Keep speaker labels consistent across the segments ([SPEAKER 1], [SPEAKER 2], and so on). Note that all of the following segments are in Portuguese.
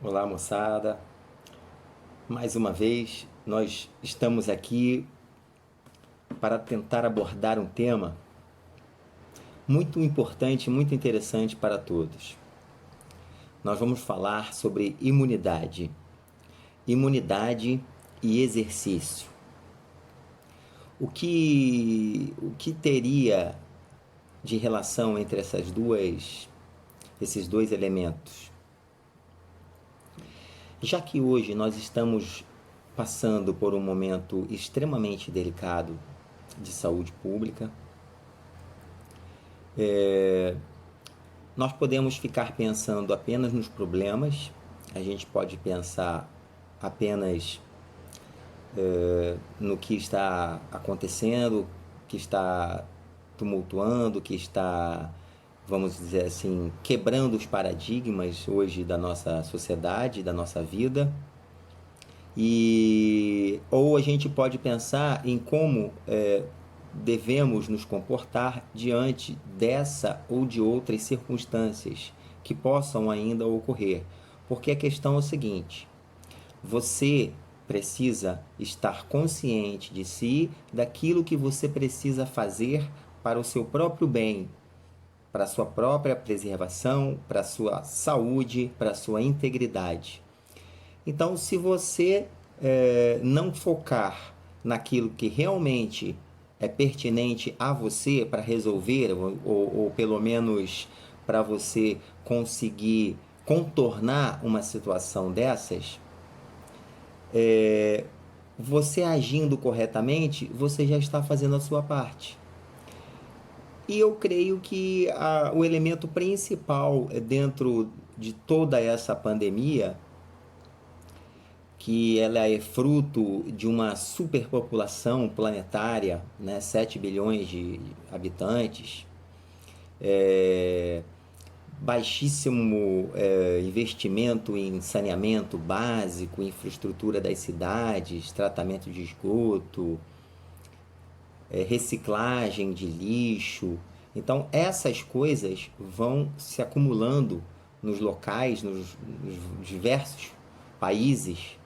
[SPEAKER 1] Olá, moçada. Mais uma vez, nós estamos aqui para tentar abordar um tema muito importante, muito interessante para todos. Nós vamos falar sobre imunidade. Imunidade e exercício. O que teria de relação entre esses dois elementos? Já que hoje nós estamos passando por um momento extremamente delicado de saúde pública, nós podemos ficar pensando apenas nos problemas, a gente pode pensar apenas no que está acontecendo, que está tumultuando, que está, vamos dizer assim, quebrando os paradigmas hoje da nossa sociedade, da nossa vida. Ou a gente pode pensar em como devemos nos comportar diante dessa ou de outras circunstâncias que possam ainda ocorrer. Porque a questão é o seguinte: você precisa estar consciente de si, daquilo que você precisa fazer para o seu próprio bem, para a sua própria preservação, para a sua saúde, para a sua integridade. Então, se você não focar naquilo que realmente é pertinente a você para resolver, ou pelo menos para você conseguir contornar uma situação dessas, você agindo corretamente, você já está fazendo a sua parte. E eu creio que o elemento principal dentro de toda essa pandemia, que ela é fruto de uma superpopulação planetária, né, 7 bilhões de habitantes, baixíssimo investimento em saneamento básico, infraestrutura das cidades, tratamento de esgoto, reciclagem de lixo. Então, essas coisas vão se acumulando nos locais, nos diversos países,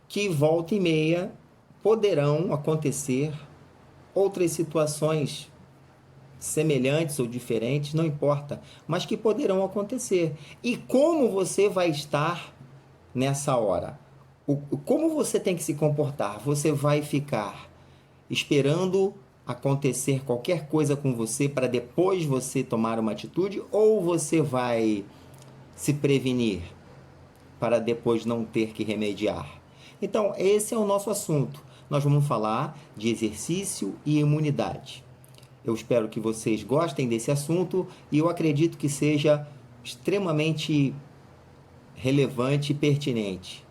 [SPEAKER 1] que volta e meia poderão acontecer outras situações semelhantes ou diferentes, não importa, mas que poderão acontecer. E como você vai estar nessa hora? Como você tem que se comportar? Você vai ficar esperando acontecer qualquer coisa com você para depois você tomar uma atitude, ou você vai se prevenir para depois não ter que remediar? Então, esse é o nosso assunto. Nós vamos falar de exercício e imunidade. Eu espero que vocês gostem desse assunto e eu acredito que seja extremamente relevante e pertinente,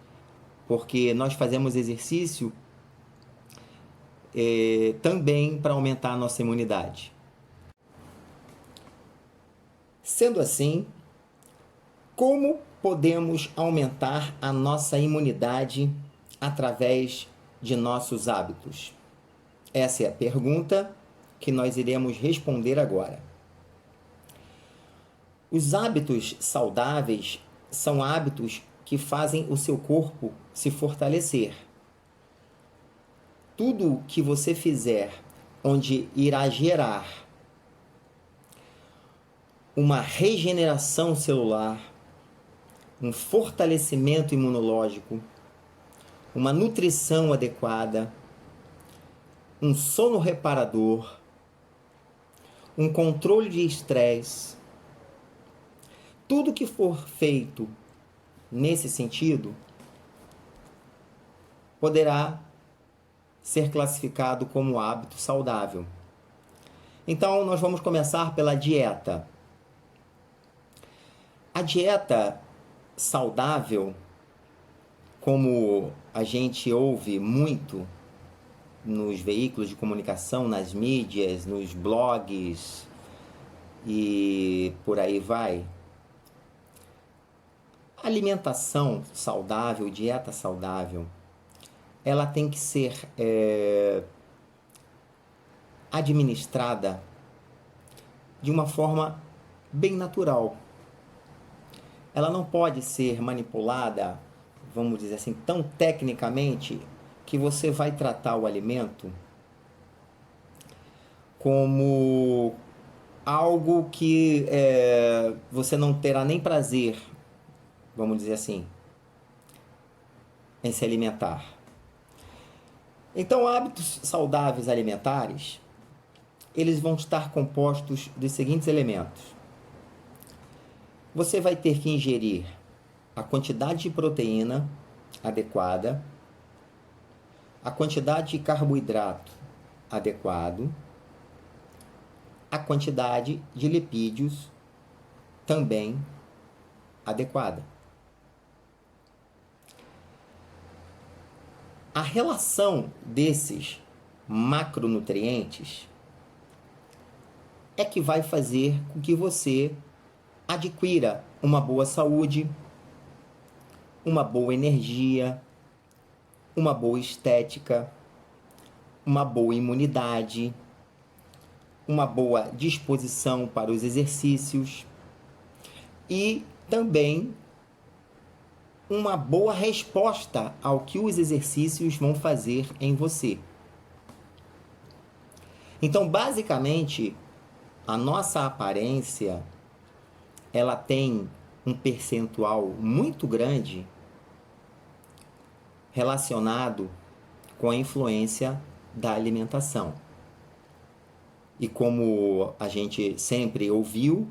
[SPEAKER 1] porque nós fazemos exercício também para aumentar a nossa imunidade. Sendo assim, como podemos aumentar a nossa imunidade através de nossos hábitos? Essa é a pergunta que nós iremos responder agora. Os hábitos saudáveis são hábitos que fazem o seu corpo se fortalecer. Tudo que você fizer onde irá gerar uma regeneração celular, um fortalecimento imunológico, uma nutrição adequada, um sono reparador, um controle de estresse, tudo que for feito nesse sentido poderá ser classificado como hábito saudável. Então, nós vamos começar pela dieta. A dieta saudável, como a gente ouve muito nos veículos de comunicação, nas mídias, nos blogs e por aí vai, alimentação saudável, dieta saudável, ela tem que ser administrada de uma forma bem natural. ela não pode ser manipulada, vamos dizer assim, tão tecnicamente que você vai tratar o alimento como algo que você não terá nem prazer, vamos dizer assim, em se alimentar. Então, hábitos saudáveis alimentares, eles vão estar compostos dos seguintes elementos. Você vai ter que ingerir a quantidade de proteína adequada, a quantidade de carboidrato adequado, a quantidade de lipídios também adequada. A relação desses macronutrientes é que vai fazer com que você adquira uma boa saúde, uma boa energia, uma boa estética, uma boa imunidade, uma boa disposição para os exercícios e também uma boa resposta ao que os exercícios vão fazer em você. Então, basicamente, a nossa aparência, ela tem um percentual muito grande relacionado com a influência da alimentação. E como a gente sempre ouviu,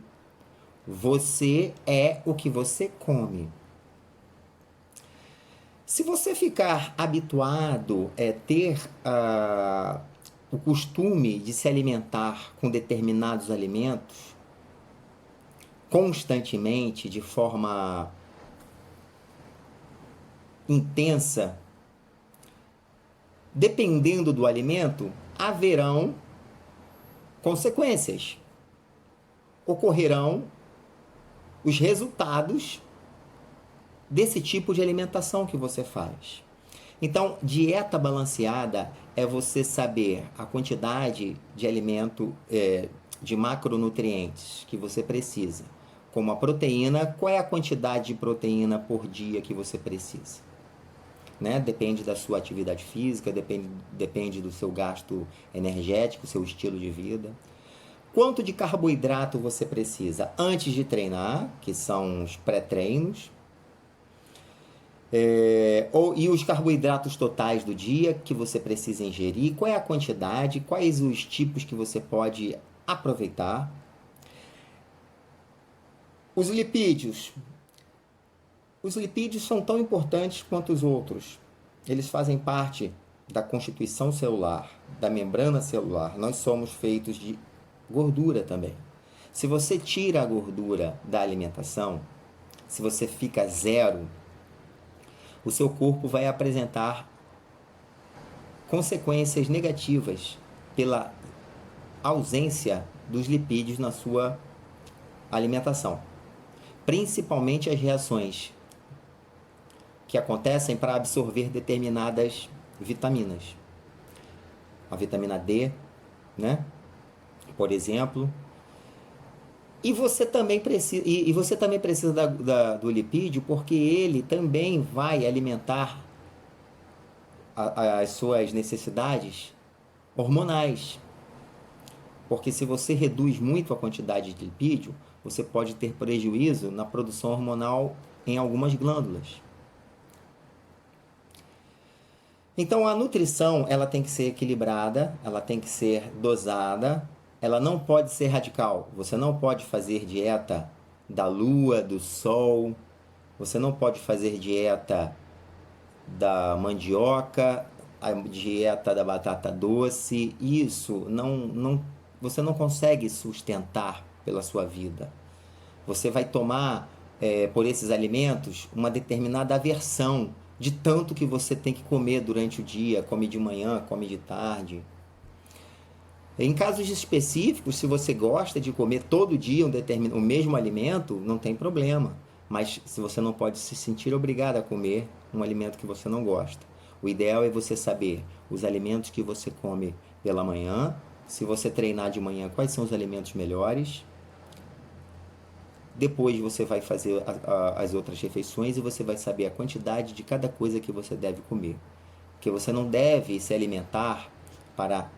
[SPEAKER 1] você é o que você come. Se você ficar habituado a ter o costume de se alimentar com determinados alimentos constantemente, de forma intensa, dependendo do alimento, haverão consequências. Ocorrerão os resultados desse tipo de alimentação que você faz. Então, dieta balanceada é você saber a quantidade de alimento, de macronutrientes que você precisa. Como a proteína, qual é a quantidade de proteína por dia que você precisa? Né? Depende da sua atividade física, depende do seu gasto energético, seu estilo de vida. Quanto de carboidrato você precisa antes de treinar, que são os pré-treinos, e os carboidratos totais do dia que você precisa ingerir, qual é a quantidade, quais os tipos que você pode aproveitar. Os lipídios. Os lipídios são tão importantes quanto os outros. Eles fazem parte da constituição celular, da membrana celular. Nós somos feitos de gordura também. Se você tira a gordura da alimentação, se você fica zero, o seu corpo vai apresentar consequências negativas pela ausência dos lipídios na sua alimentação. Principalmente as reações que acontecem para absorver determinadas vitaminas. A vitamina D, né? Por exemplo. E você também precisa do lipídio, porque ele também vai alimentar as suas necessidades hormonais. Porque se você reduz muito a quantidade de lipídio, você pode ter prejuízo na produção hormonal em algumas glândulas. Então a nutrição, ela tem que ser equilibrada, ela tem que ser dosada, ela não pode ser radical. Você não pode fazer dieta da lua, do sol, você não pode fazer dieta da mandioca, a dieta da batata doce. Isso você não consegue sustentar pela sua vida. Você vai tomar por esses alimentos uma determinada aversão de tanto que você tem que comer durante o dia, come de manhã, come de tarde. Em casos específicos, se você gosta de comer todo dia o mesmo alimento, não tem problema. Mas se você não pode se sentir obrigado a comer um alimento que você não gosta. O ideal é você saber os alimentos que você come pela manhã. Se você treinar de manhã, quais são os alimentos melhores? Depois você vai fazer as outras refeições e você vai saber a quantidade de cada coisa que você deve comer. Porque você não deve se alimentar para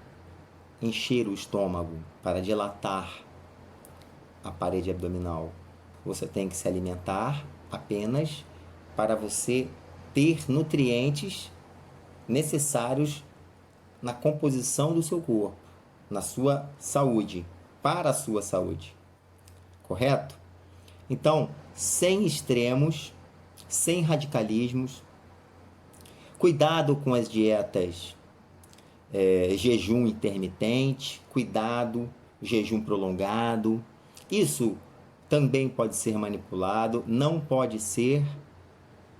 [SPEAKER 1] encher o estômago, para dilatar a parede abdominal. Você tem que se alimentar apenas para você ter nutrientes necessários na composição do seu corpo, na sua saúde, para a sua saúde. Correto? Então, sem extremos, sem radicalismos, cuidado com as dietas, jejum intermitente, cuidado, jejum prolongado. Isso também pode ser manipulado, não pode ser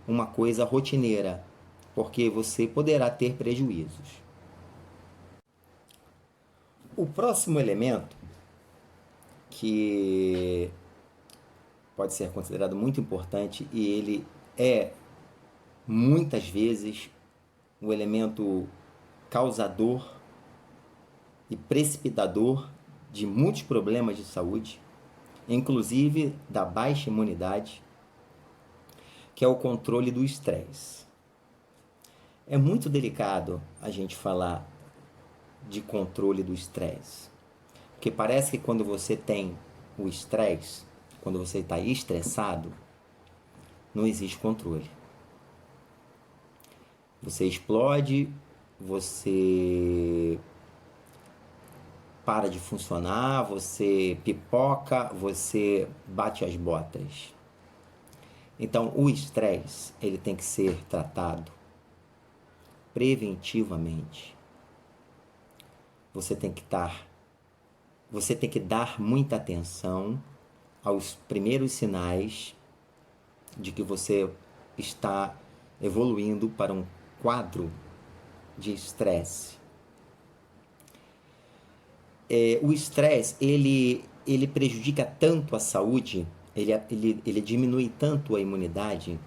[SPEAKER 1] uma coisa rotineira, porque você poderá ter prejuízos. O próximo elemento, que pode ser considerado muito importante e ele é muitas vezes um elemento causador e precipitador de muitos problemas de saúde, inclusive da baixa imunidade, que é o controle do estresse. É muito delicado a gente falar de controle do estresse, porque parece que quando você tem o estresse, quando você está estressado, não existe controle. Você explode, você para de funcionar, você pipoca, você bate as botas. Então, o estresse, ele tem que ser tratado preventivamente. Você tem que dar muita atenção aos primeiros sinais de que você está evoluindo para um quadro de estresse. O estresse, ele prejudica tanto a saúde, ele diminui tanto a imunidade,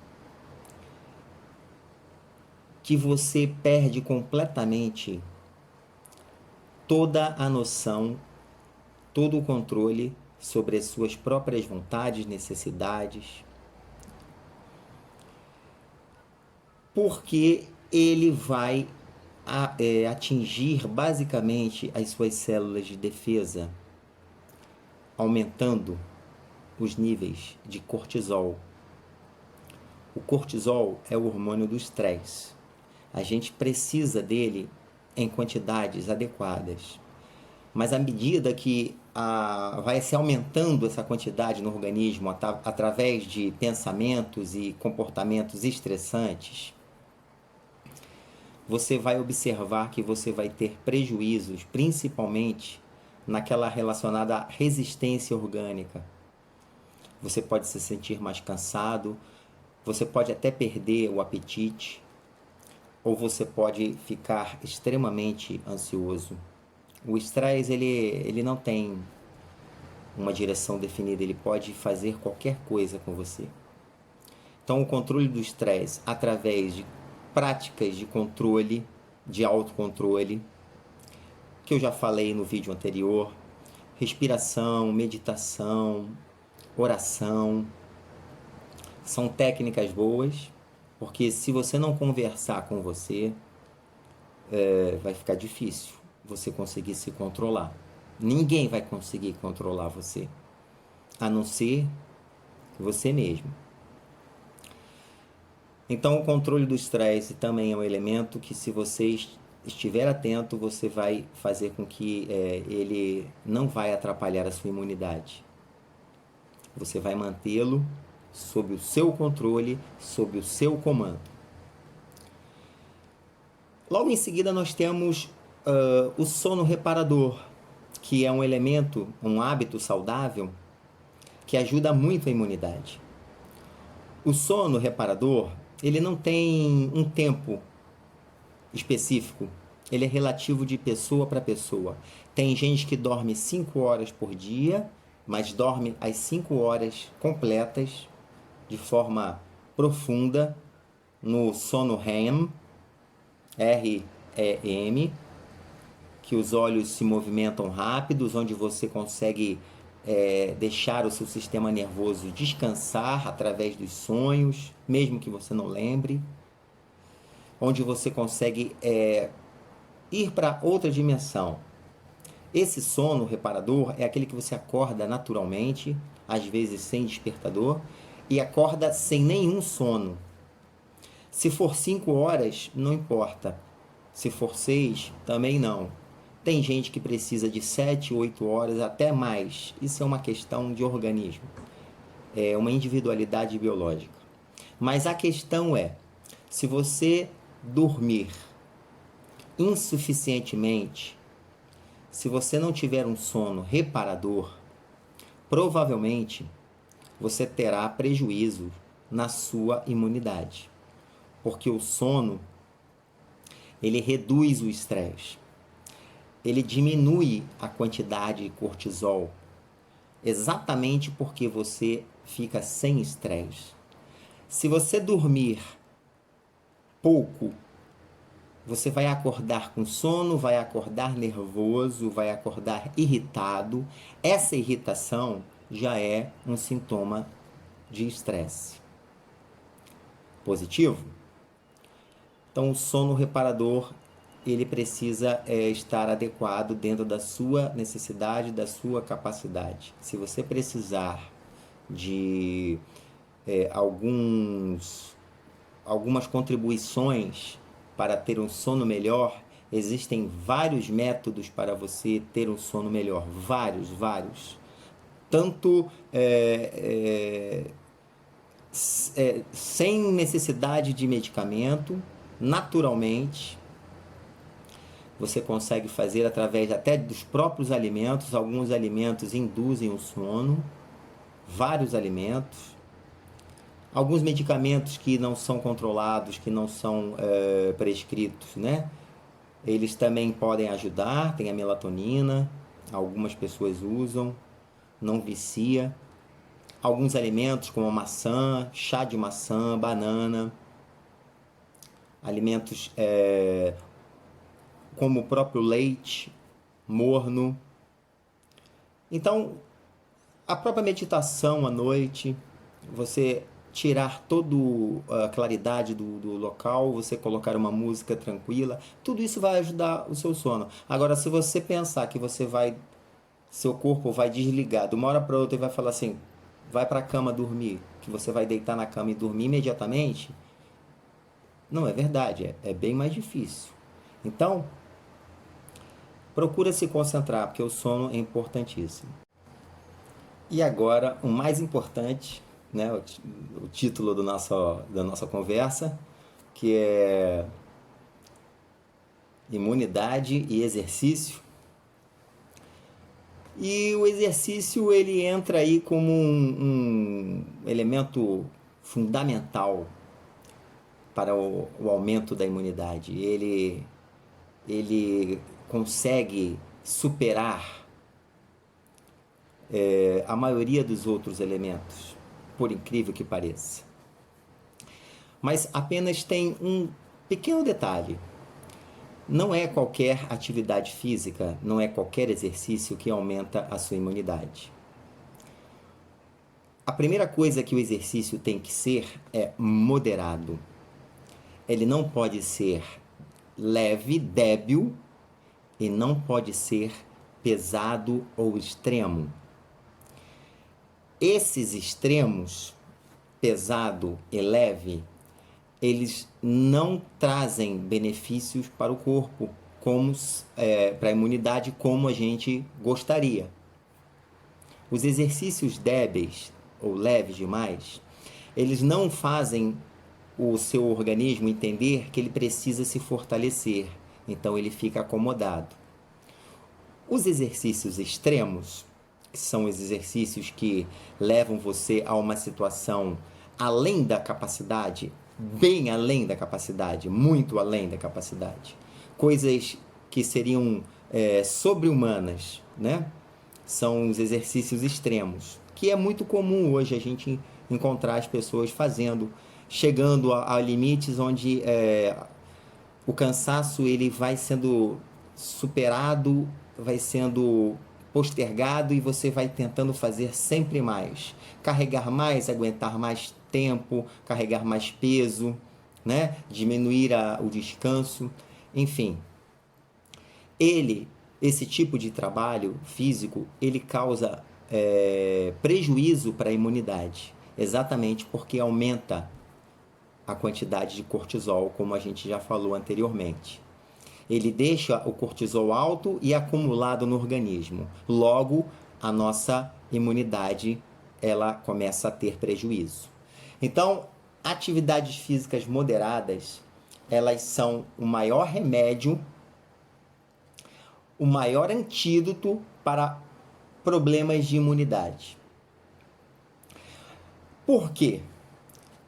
[SPEAKER 1] que você perde completamente toda a noção, todo o controle sobre as suas próprias vontades, necessidades, porque ele vai atingir basicamente as suas células de defesa, aumentando os níveis de cortisol. O cortisol é o hormônio do estresse. A gente precisa dele em quantidades adequadas. Mas à medida que vai se aumentando essa quantidade no organismo através de pensamentos e comportamentos estressantes, você vai observar que você vai ter prejuízos, principalmente naquela relacionada à resistência orgânica. Você pode se sentir mais cansado, você pode até perder o apetite, ou você pode ficar extremamente ansioso. O estresse, ele não tem uma direção definida, ele pode fazer qualquer coisa com você. Então, o controle do estresse através de práticas de controle, de autocontrole, que eu já falei no vídeo anterior, respiração, meditação, oração, são técnicas boas, porque se você não conversar com você, vai ficar difícil você conseguir se controlar. Ninguém vai conseguir controlar você, a não ser você mesmo. Então, o controle do estresse também é um elemento que, se você estiver atento, você vai fazer com que ele não vai atrapalhar a sua imunidade. Você vai mantê-lo sob o seu controle, sob o seu comando. Logo em seguida, nós temos o sono reparador, que é um elemento, um hábito saudável que ajuda muito a imunidade. O sono reparador, ele não tem um tempo específico, ele é relativo de pessoa para pessoa. Tem gente que dorme 5 horas por dia, mas dorme as 5 horas completas, de forma profunda, no sono REM, R-E-M, que os olhos se movimentam rápidos, onde você consegue deixar o seu sistema nervoso descansar através dos sonhos, mesmo que você não lembre, onde você consegue ir para outra dimensão. Esse sono reparador é aquele que você acorda naturalmente, às vezes sem despertador, e acorda sem nenhum sono. Se for 5 horas, não importa. Se for 6, também não. Tem gente que precisa de 7, 8 horas, até mais. Isso é uma questão de organismo. É uma individualidade biológica. Mas a questão é, se você dormir insuficientemente, se você não tiver um sono reparador, provavelmente você terá prejuízo na sua imunidade. Porque o sono, ele reduz o estresse. Ele diminui a quantidade de cortisol, exatamente porque você fica sem estresse. Se você dormir pouco, você vai acordar com sono, vai acordar nervoso, vai acordar irritado. Essa irritação já é um sintoma de estresse. Positivo? Então, o sono reparador, ele precisa estar adequado dentro da sua necessidade, da sua capacidade. Se você precisar de algumas contribuições para ter um sono melhor, existem vários métodos para você ter um sono melhor. Vários. Tanto sem necessidade de medicamento, naturalmente, você consegue fazer através até dos próprios alimentos. Alguns alimentos induzem o sono, vários alimentos. Alguns medicamentos que não são controlados, que não são prescritos, né? Eles também podem ajudar. Tem a melatonina, algumas pessoas usam, não vicia. Alguns alimentos como a maçã, chá de maçã, banana, alimentos como o próprio leite morno. Então, a própria meditação à noite, você tirar toda a claridade do local, você colocar uma música tranquila, tudo isso vai ajudar o seu sono. Agora, se você pensar que seu corpo vai desligar de uma hora para outra e vai falar assim, vai para a cama dormir, que você vai deitar na cama e dormir imediatamente, não é verdade, é bem mais difícil. Então, procura se concentrar, porque o sono é importantíssimo. E agora, o mais importante, né, o título da nossa conversa, que é imunidade e exercício. E o exercício, ele entra aí como um elemento fundamental para o aumento da imunidade. Ele consegue superar a maioria dos outros elementos, por incrível que pareça. Mas apenas tem um pequeno detalhe. Não é qualquer atividade física, não é qualquer exercício que aumenta a sua imunidade. A primeira coisa que o exercício tem que ser é moderado. Ele não pode ser leve, débil, e não pode ser pesado ou extremo. Esses extremos, pesado e leve, eles não trazem benefícios para o corpo, para a imunidade, como a gente gostaria. Os exercícios débeis ou leves demais, eles não fazem o seu organismo entender que ele precisa se fortalecer, então ele fica acomodado. Os exercícios extremos, que são os exercícios que levam você a uma situação além da capacidade, bem além da capacidade, muito além da capacidade, coisas que seriam sobre-humanas, né? São os exercícios extremos, que é muito comum hoje a gente encontrar as pessoas fazendo, chegando a limites onde o cansaço ele vai sendo superado, vai sendo postergado e você vai tentando fazer sempre mais. Carregar mais, aguentar mais tempo, carregar mais peso, né? Diminuir o descanso, enfim. Esse tipo de trabalho físico, ele causa prejuízo para a imunidade, exatamente porque aumenta a quantidade de cortisol, como a gente já falou anteriormente. Ele deixa o cortisol alto e acumulado no organismo. Logo, a nossa imunidade ela começa a ter prejuízo. Então, atividades físicas moderadas, elas são o maior remédio, o maior antídoto para problemas de imunidade. Por quê?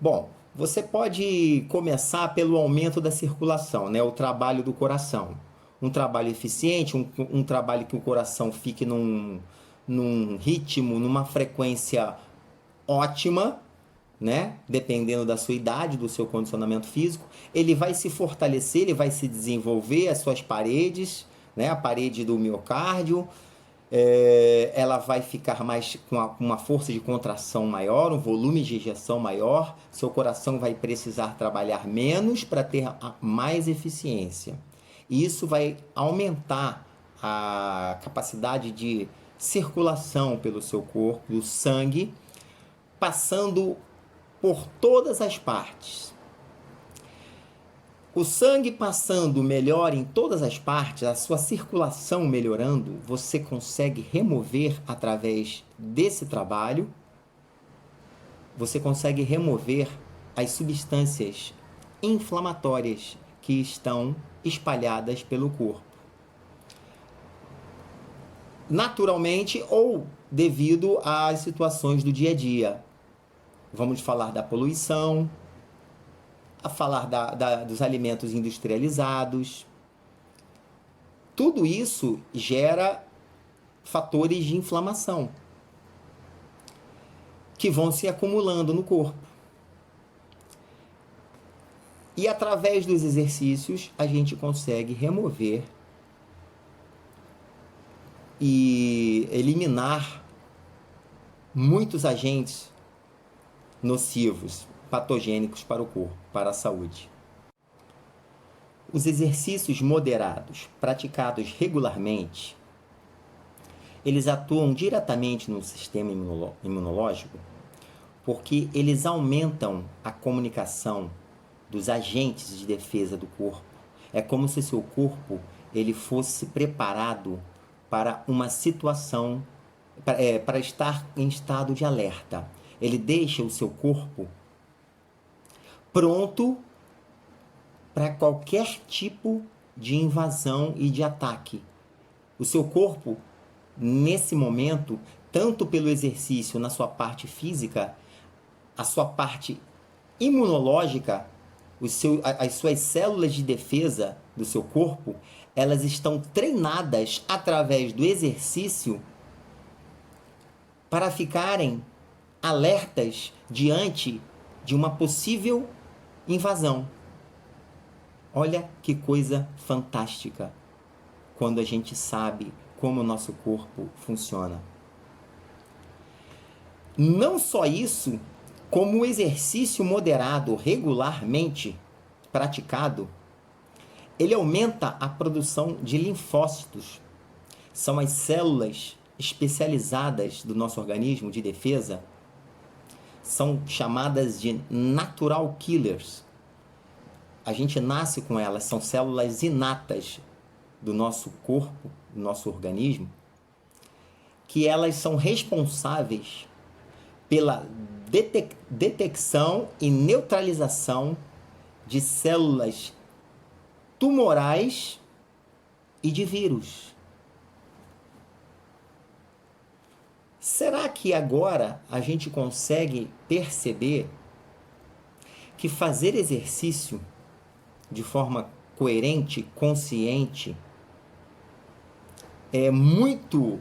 [SPEAKER 1] Bom, você pode começar pelo aumento da circulação, né? O trabalho do coração. Um trabalho eficiente, um trabalho que o coração fique num ritmo, numa frequência ótima, né? Dependendo da sua idade, do seu condicionamento físico, ele vai se fortalecer, ele vai se desenvolver, as suas paredes, né? A parede do miocárdio, ela vai ficar mais com uma força de contração maior, um volume de ejeção maior, seu coração vai precisar trabalhar menos para ter mais eficiência. E isso vai aumentar a capacidade de circulação pelo seu corpo, do sangue, passando por todas as partes. O sangue passando melhor em todas as partes, a sua circulação melhorando, você consegue remover através desse trabalho, você consegue remover as substâncias inflamatórias que estão espalhadas pelo corpo. Naturalmente ou devido às situações do dia a dia. Vamos falar da poluição, a falar dos alimentos industrializados. Tudo isso gera fatores de inflamação que vão se acumulando no corpo. E através dos exercícios a gente consegue remover e eliminar muitos agentes nocivos, patogênicos para o corpo, para a saúde. Os exercícios moderados, praticados regularmente, eles atuam diretamente no sistema imunológico porque eles aumentam a comunicação dos agentes de defesa do corpo. É como se seu corpo ele fosse preparado para uma situação, para estar em estado de alerta. Ele deixa o seu corpo pronto para qualquer tipo de invasão e de ataque. O seu corpo, nesse momento, tanto pelo exercício na sua parte física, a sua parte imunológica, as suas células de defesa do seu corpo, elas estão treinadas através do exercício para ficarem alertas diante de uma possível invasão. Olha que coisa fantástica quando a gente sabe como o nosso corpo funciona. Não só isso, como o exercício moderado regularmente praticado, ele aumenta a produção de linfócitos. São as células especializadas do nosso organismo de defesa, são chamadas de natural killers. A gente nasce com elas, são células inatas do nosso corpo, do nosso organismo, que elas são responsáveis pela detecção e neutralização de células tumorais e de vírus. Será que agora a gente consegue perceber que fazer exercício de forma coerente, consciente, é muito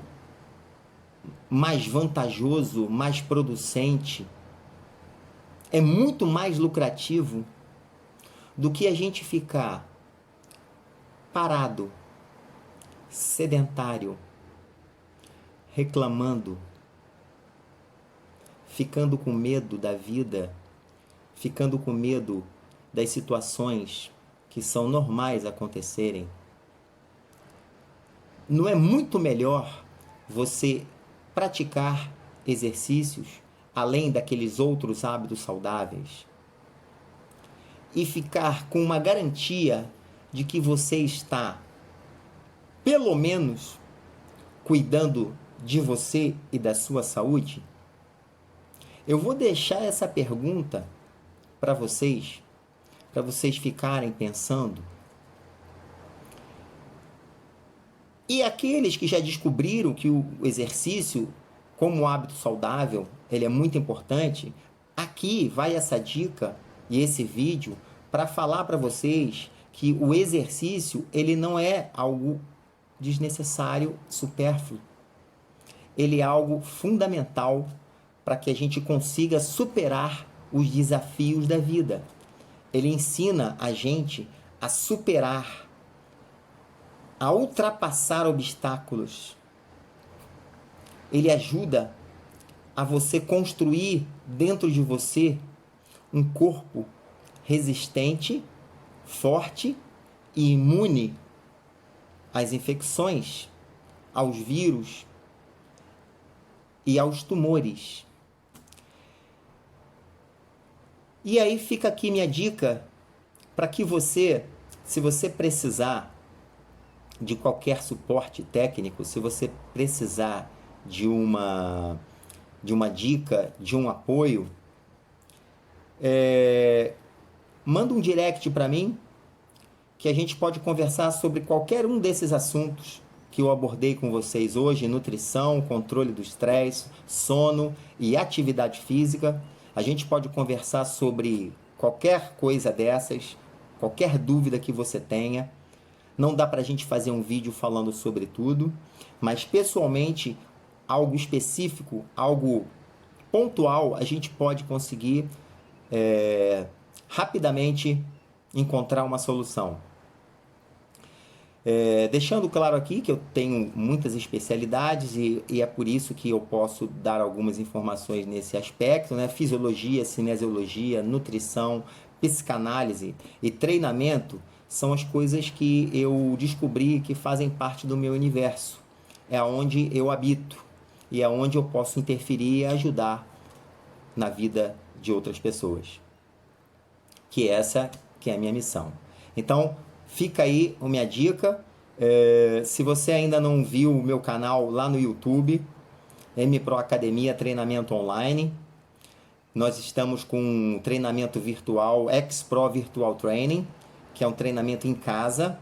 [SPEAKER 1] mais vantajoso, mais producente, é muito mais lucrativo do que a gente ficar parado, sedentário, reclamando, ficando com medo da vida, ficando com medo das situações que são normais acontecerem, não é muito melhor você praticar exercícios além daqueles outros hábitos saudáveis e ficar com uma garantia de que você está, pelo menos, cuidando de você e da sua saúde? Eu vou deixar essa pergunta para vocês ficarem pensando. E aqueles que já descobriram que o exercício, como hábito saudável, ele é muito importante, aqui vai essa dica e esse vídeo para falar para vocês que o exercício, ele não é algo desnecessário, supérfluo. Ele é algo fundamental para que a gente consiga superar os desafios da vida. Ele ensina a gente a superar, a ultrapassar obstáculos. Ele ajuda a você construir dentro de você um corpo resistente, forte e imune às infecções, aos vírus e aos tumores. E aí fica aqui minha dica para que você, se você precisar de qualquer suporte técnico, se você precisar de uma dica, de um apoio, manda um direct para mim, que a gente pode conversar sobre qualquer um desses assuntos que eu abordei com vocês hoje: nutrição, controle do estresse, sono e atividade física. A gente pode conversar sobre qualquer coisa dessas, qualquer dúvida que você tenha. Não dá para a gente fazer um vídeo falando sobre tudo, mas pessoalmente, algo específico, algo pontual, a gente pode conseguir rapidamente encontrar uma solução. Deixando claro aqui que eu tenho muitas especialidades e é por isso que eu posso dar algumas informações nesse aspecto, né? Fisiologia, cinesiologia, nutrição, psicanálise e treinamento são as coisas que eu descobri que fazem parte do meu universo. É onde eu habito e é onde eu posso interferir e ajudar na vida de outras pessoas. Que essa que é a minha missão. Então, fica aí a minha dica. Se você ainda não viu o meu canal lá no YouTube, MPro Academia Treinamento Online, nós estamos com um treinamento virtual, XPro Virtual Training, que é um treinamento em casa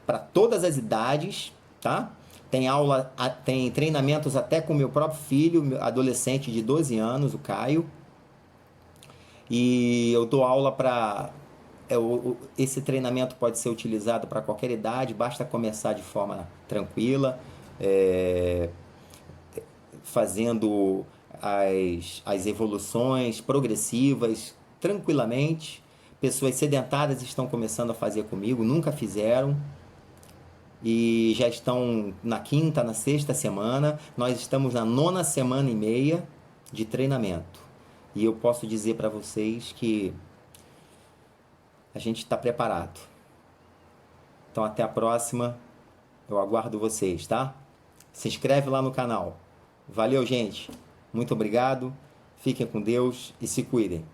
[SPEAKER 1] para todas as idades, tá? Tem treinamentos até com meu próprio filho, adolescente de 12 anos, o Caio. E eu dou aula para... esse treinamento pode ser utilizado para qualquer idade, basta começar de forma tranquila, fazendo as evoluções progressivas tranquilamente. Pessoas sedentárias estão começando a fazer comigo, nunca fizeram, e já estão na quinta, na sexta semana. Nós estamos na 9ª semana e meia de treinamento. E eu posso dizer para vocês que a gente está preparado. Então até a próxima. Eu aguardo vocês, tá? Se inscreve lá no canal. Valeu, gente. Muito obrigado. Fiquem com Deus e se cuidem.